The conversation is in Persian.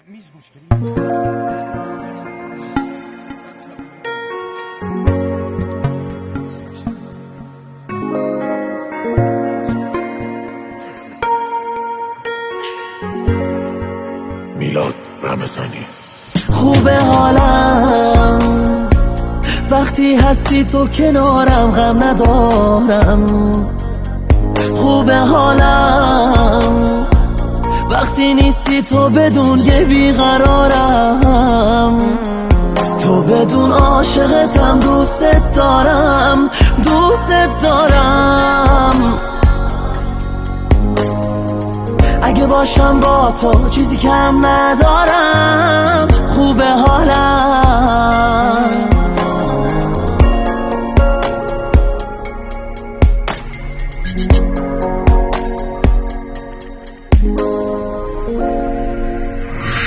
میز مشکلی میلاد رمضانی. خوبه حالم وقتی هستی تو کنارم، غم ندارم. خوبه حالم وقتی نیستی تو، بدون یه بیقرارم. تو بدون عاشقتم، دوستت دارم، دوستت دارم. اگه باشم با تو چیزی کم ندارم.